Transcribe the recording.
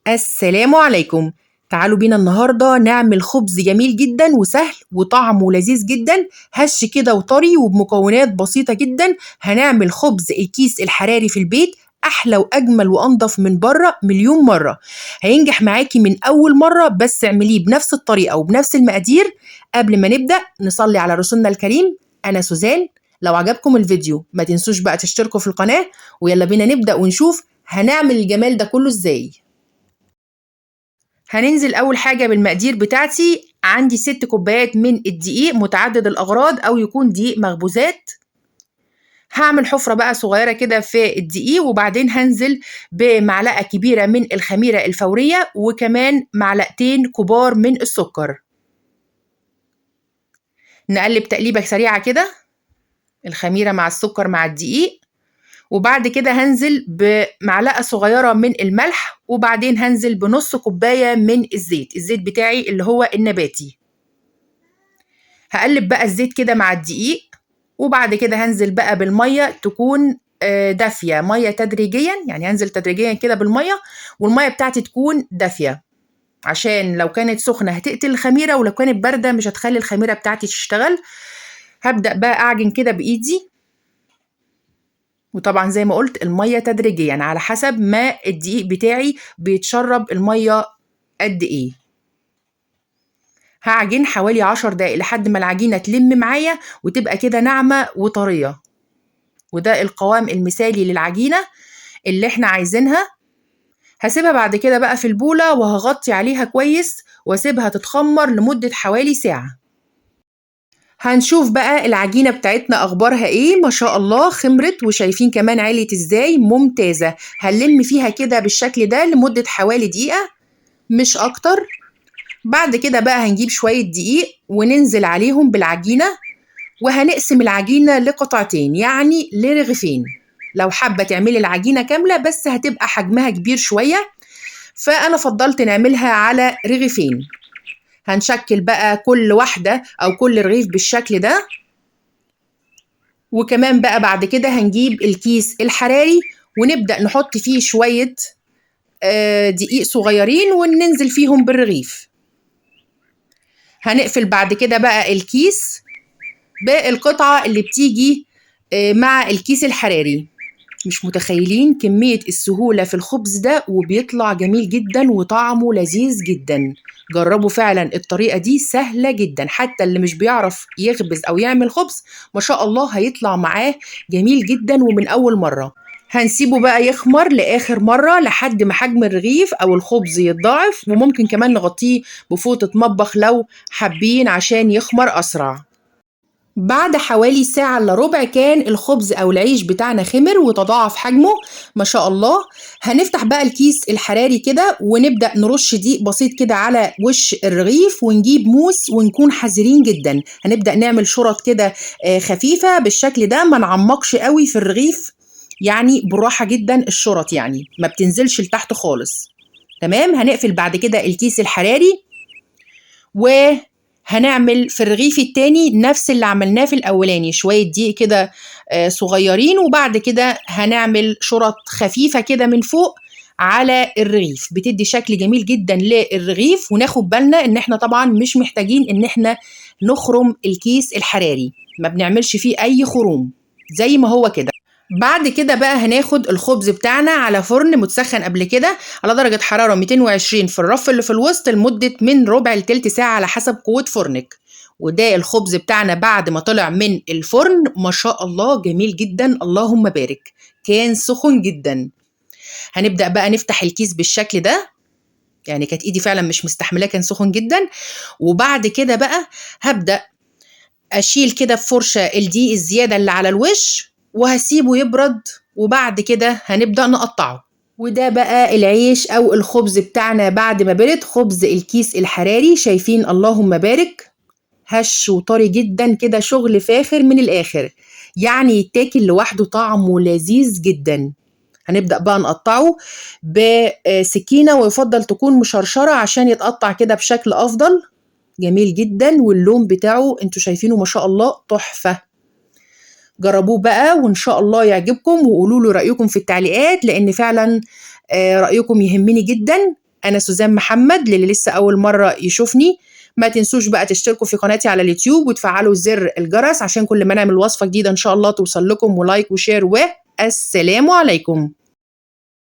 السلام عليكم. تعالوا بينا النهاردة نعمل خبز جميل جدا وسهل وطعمه لذيذ جدا، هش كده وطري وبمكونات بسيطة جدا. هنعمل خبز الكيس الحراري في البيت، أحلى وأجمل وأنضف من بره مليون مرة. هينجح معاكي من أول مرة، بس اعمليه بنفس الطريقة وبنفس المقادير. قبل ما نبدأ نصلي على رسولنا الكريم. أنا سوزان. لو عجبكم الفيديو ما تنسوش بقى تشتركوا في القناة، ويلا بينا نبدأ ونشوف هنعمل الجمال ده كله ازاي. هننزل أول حاجة بالمقادير بتاعتي. عندي 6 كوبايات من الدقيق متعدد الأغراض أو يكون دقيق مخبوزات. هعمل حفرة بقى صغيرة كده في الدقيق، وبعدين هنزل بمعلقة كبيرة من الخميرة الفورية وكمان معلقتين كبار من السكر. نقلب تقليبة سريعة كده، الخميرة مع السكر مع الدقيق. وبعد كده هنزل بمعلقة صغيرة من الملح، وبعدين هنزل بنص كوباية من الزيت بتاعي اللي هو النباتي. هقلب بقى الزيت كده مع الدقيق، وبعد كده هنزل بقى بالمية تكون دافية، مية تدريجيا، يعني هنزل تدريجيا كده بالمية، والمية بتاعتي تكون دافية عشان لو كانت سخنة هتقتل الخميرة، ولو كانت باردة مش هتخلي الخميرة بتاعتي تشتغل. هبدأ بقى أعجن كده بإيدي، وطبعا زي ما قلت المية تدريجيا على حسب ما الدقيق بتاعي بيتشرب المية قد ايه. هعجن حوالي 10 دقايق لحد ما العجينة تلم معايا وتبقى كده ناعمة وطرية، وده القوام المثالي للعجينة اللي احنا عايزينها. هسيبها بعد كده بقى في البولة وهغطي عليها كويس واسيبها تتخمر لمدة حوالي ساعة. هنشوف بقى العجينة بتاعتنا أخبارها إيه. ما شاء الله خمرت، وشايفين كمان عليت إزاي ممتازة. هنلم فيها كده بالشكل ده لمدة حوالي دقيقة مش أكتر. بعد كده بقى هنجيب شوية دقيق وننزل عليهم بالعجينة، وهنقسم العجينة لقطعتين يعني لرغيفين. لو حابة تعملي العجينة كاملة بس هتبقى حجمها كبير شوية، فأنا فضلت نعملها على رغيفين. هنشكل بقى كل واحدة أو كل رغيف بالشكل ده. وكمان بقى بعد كده هنجيب الكيس الحراري ونبدأ نحط فيه شوية دقيق صغيرين وننزل فيهم بالرغيف. هنقفل بعد كده بقى الكيس بالقطعة اللي بتيجي مع الكيس الحراري. مش متخيلين كمية السهولة في الخبز ده، وبيطلع جميل جدا وطعمه لذيذ جدا. جربوا فعلا، الطريقة دي سهلة جدا، حتى اللي مش بيعرف يخبز أو يعمل خبز ما شاء الله هيطلع معاه جميل جدا ومن أول مرة. هنسيبه بقى يخمر لآخر مرة لحد ما حجم الرغيف أو الخبز يتضاعف، وممكن كمان نغطيه بفوطة مطبخ لو حابين عشان يخمر أسرع. بعد حوالي ساعة إلا ربع كان الخبز أو العيش بتاعنا خمر وتضاعف حجمه ما شاء الله. هنفتح بقى الكيس الحراري كده ونبدأ نرش دقيق بسيط كده على وش الرغيف، ونجيب موس ونكون حذرين جدا. هنبدأ نعمل شرط كده خفيفة بالشكل ده، ما نعمقش قوي في الرغيف، يعني بالراحة جدا الشرط يعني ما بتنزلش لتحت خالص. تمام. هنقفل بعد كده الكيس الحراري، وهنعمل في الرغيف التاني نفس اللي عملناه في الأولاني، شوية دقيق كده صغيرين، وبعد كده هنعمل شرط خفيفة كده من فوق على الرغيف، بتدي شكل جميل جدا للرغيف. وناخد بالنا ان احنا طبعا مش محتاجين ان احنا نخرم الكيس الحراري، ما بنعملش فيه اي خروم، زي ما هو كده. بعد كده بقى هناخد الخبز بتاعنا على فرن متسخن قبل كده على درجة حرارة 220 في الرف اللي في الوسط لمدة من ربع لتلت ساعة على حسب قوة فرنك. وده الخبز بتاعنا بعد ما طلع من الفرن ما شاء الله جميل جدا، اللهم بارك، كان سخن جدا. هنبدأ بقى نفتح الكيس بالشكل ده، يعني كانت ايدي فعلا مش مستحملاه، كان سخن جدا. وبعد كده بقى هبدأ اشيل كده بفرشة الدقيق الزيادة اللي على الوش، وهسيبه يبرد، وبعد كده هنبدأ نقطعه. وده بقى العيش او الخبز بتاعنا بعد ما برد، خبز الكيس الحراري. شايفين اللهم بارك، هش وطري جدا كده، شغل فاخر من الاخر، يعني يتاكل لوحده، طعمه لذيذ جدا. هنبدأ بقى نقطعه بسكينة، ويفضل تكون مشرشرة عشان يتقطع كده بشكل افضل. جميل جدا، واللون بتاعه انتوا شايفينه ما شاء الله تحفة. جربوه بقى وان شاء الله يعجبكم، وقولوا له رأيكم في التعليقات، لان فعلا رأيكم يهمني جدا. أنا سوزان محمد، للي لسه أول مرة يشوفني ما تنسوش بقى تشتركوا في قناتي على اليوتيوب وتفعلوا زر الجرس عشان كل ما نعمل وصفة جديدة إن شاء الله توصل لكم، ولايك وشير، والسلام عليكم.